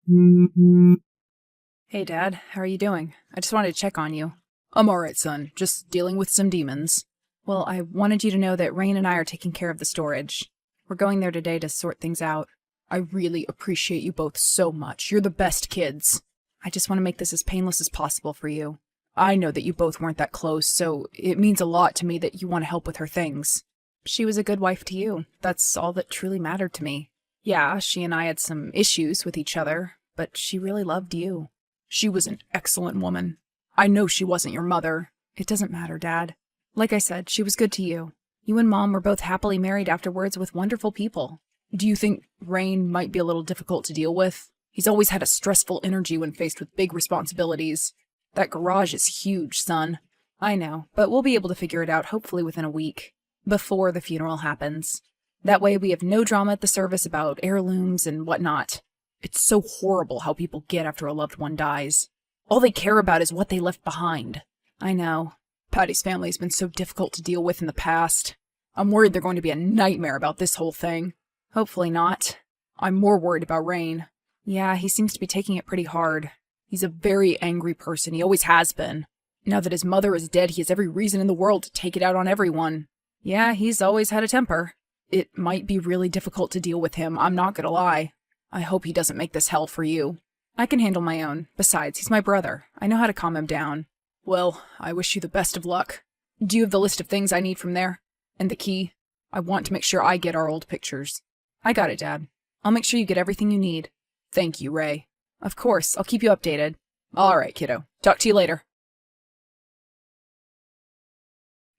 Hey, Dad. How are you doing? I just wanted to check on you. I'm alright, son. Just dealing with some demons. Well, I wanted you to know that Rain and I are taking care of the storage. We're going there today to sort things out. I really appreciate you both so much. You're the best kids. I just want to make this as painless as possible for you. I know that you both weren't that close, so it means a lot to me that you want to help with her things. She was a good wife to you. That's all that truly mattered to me. Yeah, she and I had some issues with each other, but she really loved you. She was an excellent woman. I know she wasn't your mother. It doesn't matter, Dad. Like I said, she was good to you. You and Mom were both happily married afterwards with wonderful people. Do you think Rain might be a little difficult to deal with? He's always had a stressful energy when faced with big responsibilities. That garage is huge, son. I know, but we'll be able to figure it out hopefully within a week, before the funeral happens. That way we have no drama at the service about heirlooms and whatnot. It's so horrible how people get after a loved one dies. All they care about is what they left behind. I know. Patty's family has been so difficult to deal with in the past. I'm worried they're going to be a nightmare about this whole thing. Hopefully not. I'm more worried about Rain. Yeah, he seems to be taking it pretty hard. He's a very angry person. He always has been. Now that his mother is dead, he has every reason in the world to take it out on everyone. Yeah, he's always had a temper. It might be really difficult to deal with him, I'm not gonna lie. I hope he doesn't make this hell for you. I can handle my own. Besides, he's my brother. I know how to calm him down. Well, I wish you the best of luck. Do you have the list of things I need from there? And the key? I want to make sure I get our old pictures. I got it, Dad. I'll make sure you get everything you need. Thank you, Ray. Of course, I'll keep you updated. All right, kiddo. Talk to you later.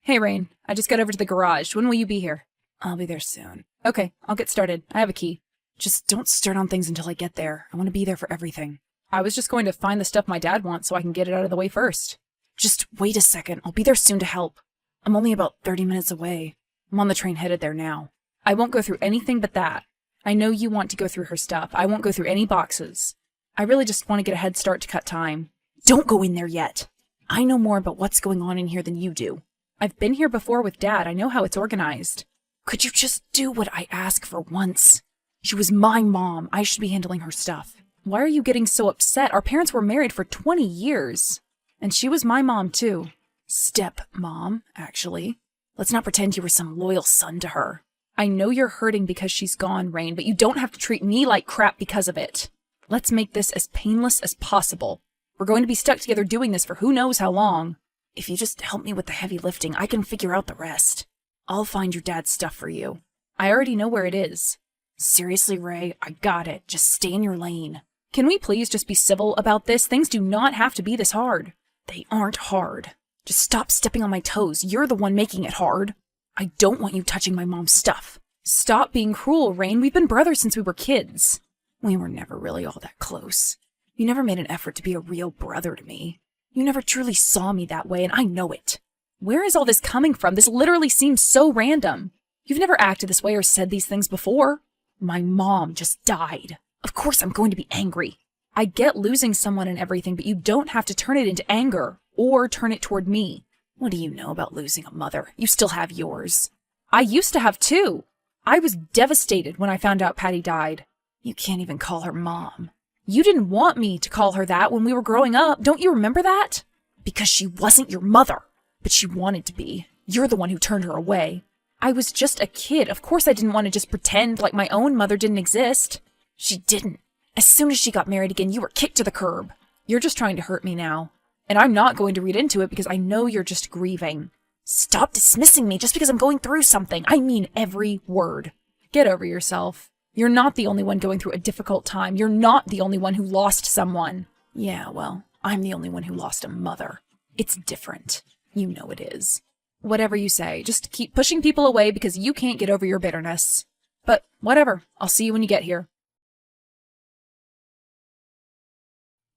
Hey, Rain. I just got over to the garage. When will you be here? I'll be there soon. Okay, I'll get started. I have a key. Just don't start on things until I get there. I want to be there for everything. I was just going to find the stuff my dad wants so I can get it out of the way first. Just wait a second. I'll be there soon to help. I'm only about 30 minutes away. I'm on the train headed there now. I won't go through anything but that. I know you want to go through her stuff. I won't go through any boxes. I really just want to get a head start to cut time. Don't go in there yet. I know more about what's going on in here than you do. I've been here before with Dad. I know how it's organized. Could you just do what I ask for once? She was my mom. I should be handling her stuff. Why are you getting so upset? Our parents were married for 20 years. And she was my mom, too. Step-mom, actually. Let's not pretend you were some loyal son to her. I know you're hurting because she's gone, Rain, but you don't have to treat me like crap because of it. Let's make this as painless as possible. We're going to be stuck together doing this for who knows how long. If you just help me with the heavy lifting, I can figure out the rest. I'll find your dad's stuff for you. I already know where it is. Seriously, Ray, I got it. Just stay in your lane. Can we please just be civil about this? Things do not have to be this hard. They aren't hard. Just stop stepping on my toes. You're the one making it hard. I don't want you touching my mom's stuff. Stop being cruel, Rain. We've been brothers since we were kids. We were never really all that close. You never made an effort to be a real brother to me. You never truly saw me that way, and I know it. Where is all this coming from? This literally seems so random. You've never acted this way or said these things before. My mom just died. Of course I'm going to be angry. I get losing someone and everything, but you don't have to turn it into anger or turn it toward me. What do you know about losing a mother? You still have yours. I used to have two. I was devastated when I found out Patty died. You can't even call her mom. You didn't want me to call her that when we were growing up. Don't you remember that? Because she wasn't your mother. But she wanted to be. You're the one who turned her away. I was just a kid. Of course I didn't want to just pretend like my own mother didn't exist. She didn't. As soon as she got married again, you were kicked to the curb. You're just trying to hurt me now. And I'm not going to read into it because I know you're just grieving. Stop dismissing me just because I'm going through something. I mean every word. Get over yourself. You're not the only one going through a difficult time. You're not the only one who lost someone. Yeah, well, I'm the only one who lost a mother. It's different. You know it is. Whatever you say, just keep pushing people away because you can't get over your bitterness. But whatever, I'll see you when you get here.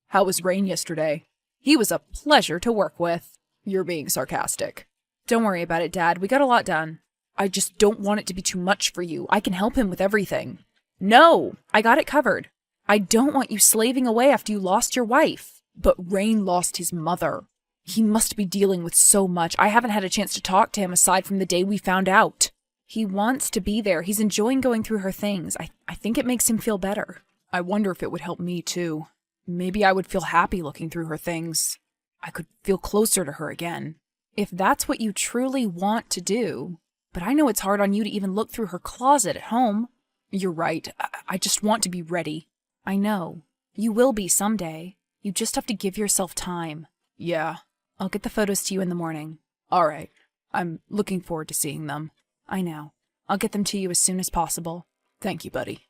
How was Rain yesterday? He was a pleasure to work with. You're being sarcastic. Don't worry about it, Dad. We got a lot done. I just don't want it to be too much for you. I can help him with everything. No, I got it covered. I don't want you slaving away after you lost your wife. But Rain lost his mother. He must be dealing with so much. I haven't had a chance to talk to him aside from the day we found out. He wants to be there. He's enjoying going through her things. I think it makes him feel better. I wonder if it would help me too. Maybe I would feel happy looking through her things. I could feel closer to her again. If that's what you truly want to do. But I know it's hard on you to even look through her closet at home. You're right. I just want to be ready. I know. You will be someday. You just have to give yourself time. Yeah. I'll get the photos to you in the morning. All right. I'm looking forward to seeing them. I know. I'll get them to you as soon as possible. Thank you, buddy.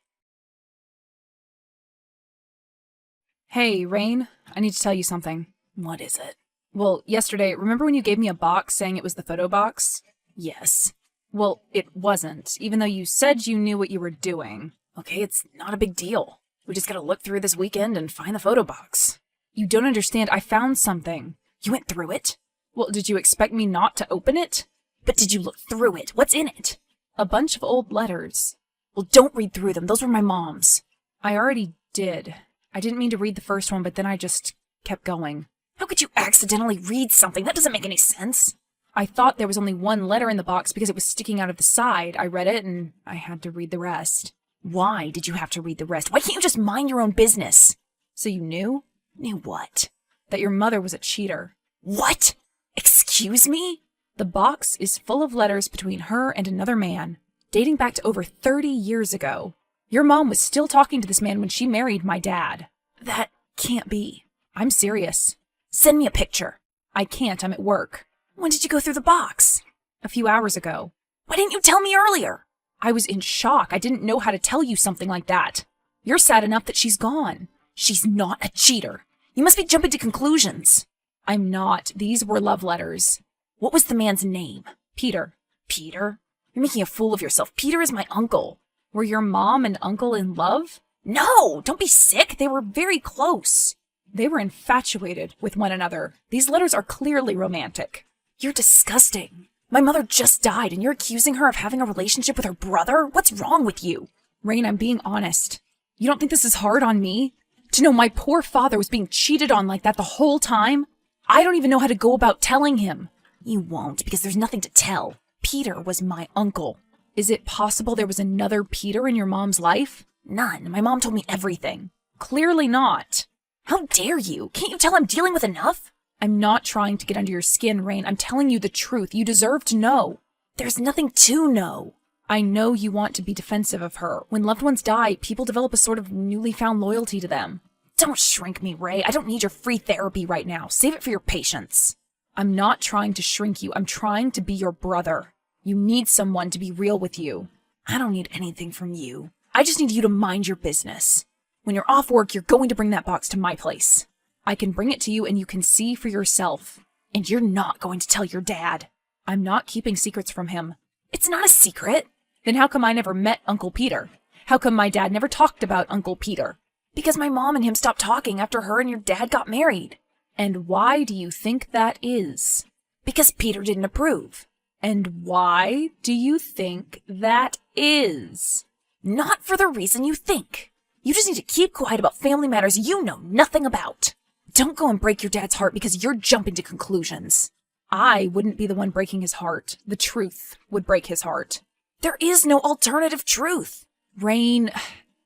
Hey, Rain. I need to tell you something. What is it? Well, yesterday, remember when you gave me a box saying it was the photo box? Yes. Well, it wasn't, even though you said you knew what you were doing. Okay, it's not a big deal. We just gotta look through this weekend and find the photo box. You don't understand. I found something. You went through it? Well, did you expect me not to open it? But did you look through it? What's in it? A bunch of old letters. Well, don't read through them. Those were my mom's. I already did. I didn't mean to read the first one, but then I just kept going. How could you accidentally read something? That doesn't make any sense. I thought there was only one letter in the box because it was sticking out of the side. I read it, and I had to read the rest. Why did you have to read the rest? Why can't you just mind your own business? So you knew? Knew what? That your mother was a cheater. What? Excuse me? The box is full of letters between her and another man, dating back to over 30 years ago. Your mom was still talking to this man when she married my dad. That can't be. I'm serious. Send me a picture. I can't. I'm at work. When did you go through the box? A few hours ago. Why didn't you tell me earlier? I was in shock. I didn't know how to tell you something like that. You're sad enough that she's gone. She's not a cheater. You must be jumping to conclusions. I'm not. These were love letters. What was the man's name? Peter. Peter? You're making a fool of yourself. Peter is my uncle. Were your mom and uncle in love? No! Don't be sick. They were very close. They were infatuated with one another. These letters are clearly romantic. You're disgusting. My mother just died, and you're accusing her of having a relationship with her brother? What's wrong with you? Rain, I'm being honest. You don't think this is hard on me? To know my poor father was being cheated on like that the whole time? I don't even know how to go about telling him. You won't, because there's nothing to tell. Peter was my uncle. Is it possible there was another Peter in your mom's life? None. My mom told me everything. Clearly not. How dare you? Can't you tell I'm dealing with enough? I'm not trying to get under your skin, Rain. I'm telling you the truth. You deserve to know. There's nothing to know. I know you want to be defensive of her. When loved ones die, people develop a sort of newly found loyalty to them. Don't shrink me, Ray. I don't need your free therapy right now. Save it for your patients. I'm not trying to shrink you. I'm trying to be your brother. You need someone to be real with you. I don't need anything from you. I just need you to mind your business. When you're off work, you're going to bring that box to my place. I can bring it to you and you can see for yourself. And you're not going to tell your dad. I'm not keeping secrets from him. It's not a secret. Then how come I never met Uncle Peter? How come my dad never talked about Uncle Peter? Because my mom and him stopped talking after her and your dad got married. And why do you think that is? Because Peter didn't approve. And why do you think that is? Not for the reason you think. You just need to keep quiet about family matters you know nothing about. Don't go and break your dad's heart because you're jumping to conclusions. I wouldn't be the one breaking his heart. The truth would break his heart. There is no alternative truth. Rain,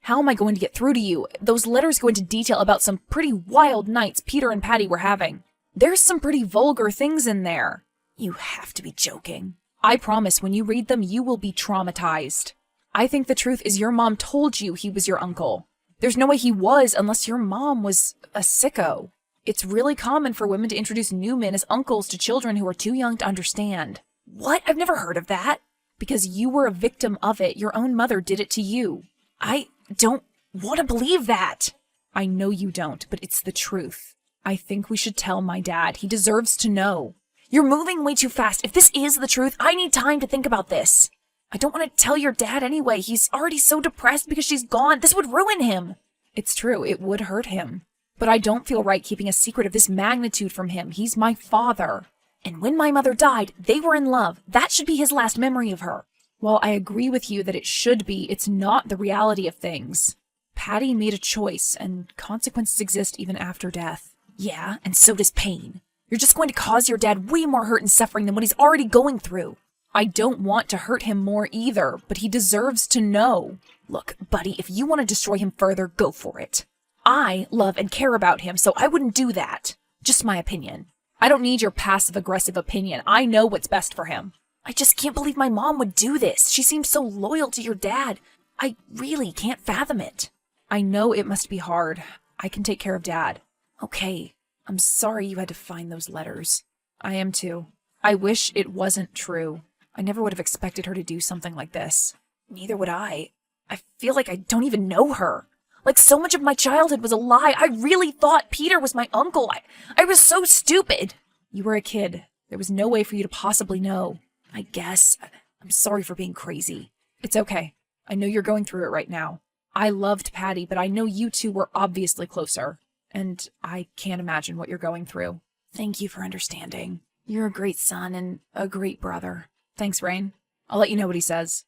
how am I going to get through to you? Those letters go into detail about some pretty wild nights Peter and Patty were having. There's some pretty vulgar things in there. You have to be joking. I promise when you read them, you will be traumatized. I think the truth is your mom told you he was your uncle. There's no way he was unless your mom was a sicko. It's really common for women to introduce new men as uncles to children who are too young to understand. What? I've never heard of that. Because you were a victim of it. Your own mother did it to you. I don't want to believe that. I know you don't, but it's the truth. I think we should tell my dad. He deserves to know. You're moving way too fast. If this is the truth, I need time to think about this. I don't want to tell your dad anyway. He's already so depressed because she's gone. This would ruin him. It's true. It would hurt him. But I don't feel right keeping a secret of this magnitude from him. He's my father. And when my mother died, they were in love. That should be his last memory of her. While I agree with you that it should be, it's not the reality of things. Patty made a choice, and consequences exist even after death. Yeah, and so does pain. You're just going to cause your dad way more hurt and suffering than what he's already going through. I don't want to hurt him more either, but he deserves to know. Look, buddy, if you want to destroy him further, go for it. I love and care about him, so I wouldn't do that. Just my opinion. I don't need your passive-aggressive opinion. I know what's best for him. I just can't believe my mom would do this. She seems so loyal to your dad. I really can't fathom it. I know it must be hard. I can take care of Dad. Okay, I'm sorry you had to find those letters. I am too. I wish it wasn't true. I never would have expected her to do something like this. Neither would I. I feel like I don't even know her. Like so much of my childhood was a lie. I really thought Peter was my uncle. I was so stupid. You were a kid. There was no way for you to possibly know. I guess. I'm sorry for being crazy. It's okay. I know you're going through it right now. I loved Patty, but I know you two were obviously closer. And I can't imagine what you're going through. Thank you for understanding. You're a great son and a great brother. Thanks, Rain. I'll let you know what he says.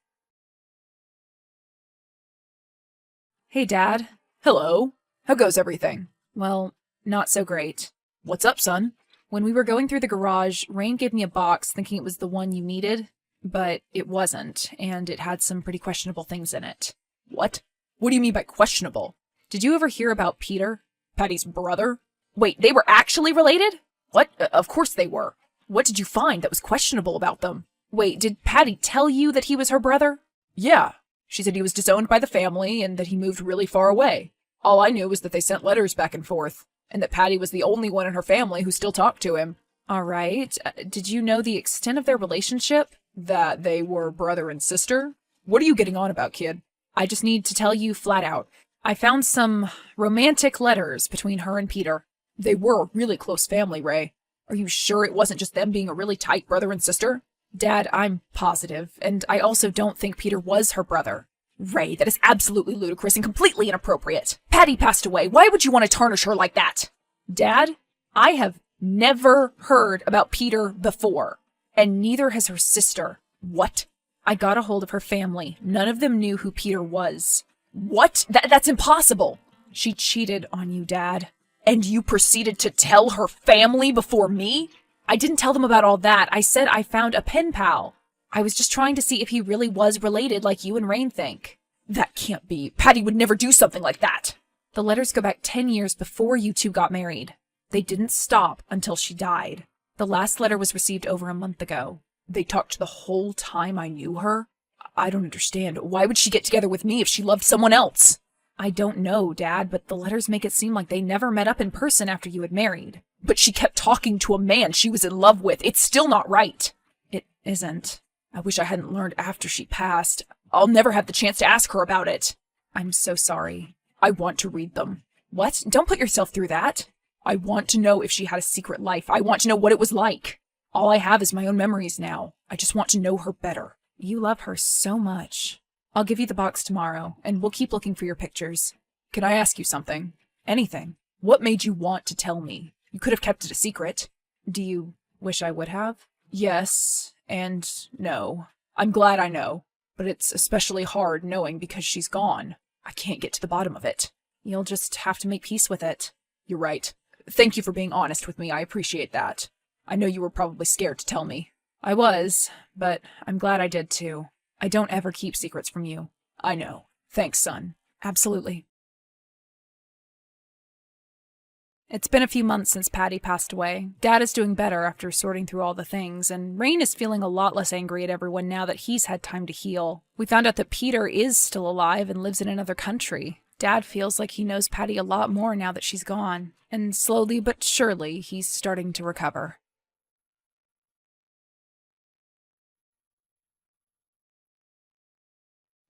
Hey, Dad. Hello. How goes everything? Well, not so great. What's up, son? When we were going through the garage, Rain gave me a box thinking it was the one you needed, but it wasn't, and it had some pretty questionable things in it. What? What do you mean by questionable? Did you ever hear about Peter? Patty's brother? Wait, they were actually related? What? Of course they were. What did you find that was questionable about them? Wait, did Patty tell you that he was her brother? Yeah. She said he was disowned by the family and that he moved really far away. All I knew was that they sent letters back and forth, and that Patty was the only one in her family who still talked to him. All right. Did you know the extent of their relationship? That they were brother and sister? What are you getting on about, kid? I just need to tell you flat out. I found some romantic letters between her and Peter. They were a really close family, Ray. Are you sure it wasn't just them being a really tight brother and sister? Dad, I'm positive, and I also don't think Peter was her brother. Ray, that is absolutely ludicrous and completely inappropriate. Patty passed away. Why would you want to tarnish her like that? Dad, I have never heard about Peter before, and neither has her sister. What? I got a hold of her family. None of them knew who Peter was. What? That's impossible. She cheated on you, Dad. And you proceeded to tell her family before me? I didn't tell them about all that. I said I found a pen pal. I was just trying to see if he really was related like you and Rain think. That can't be. Patty would never do something like that. The letters go back 10 years before you two got married. They didn't stop until she died. The last letter was received over a month ago. They talked the whole time I knew her? I don't understand. Why would she get together with me if she loved someone else? I don't know, Dad, but the letters make it seem like they never met up in person after you had married. But she kept talking to a man she was in love with. It's still not right. It isn't. I wish I hadn't learned after she passed. I'll never have the chance to ask her about it. I'm so sorry. I want to read them. What? Don't put yourself through that. I want to know if she had a secret life. I want to know what it was like. All I have is my own memories now. I just want to know her better. You love her so much. I'll give you the box tomorrow, and we'll keep looking for your pictures. Can I ask you something? Anything. What made you want to tell me? You could have kept it a secret. Do you wish I would have? Yes, and no. I'm glad I know, but it's especially hard knowing because she's gone. I can't get to the bottom of it. You'll just have to make peace with it. You're right. Thank you for being honest with me. I appreciate that. I know you were probably scared to tell me. I was, but I'm glad I did too. I don't ever keep secrets from you. I know. Thanks, son. Absolutely. It's been a few months since Patty passed away. Dad is doing better after sorting through all the things, and Rain is feeling a lot less angry at everyone now that he's had time to heal. We found out that Peter is still alive and lives in another country. Dad feels like he knows Patty a lot more now that she's gone, and slowly but surely he's starting to recover.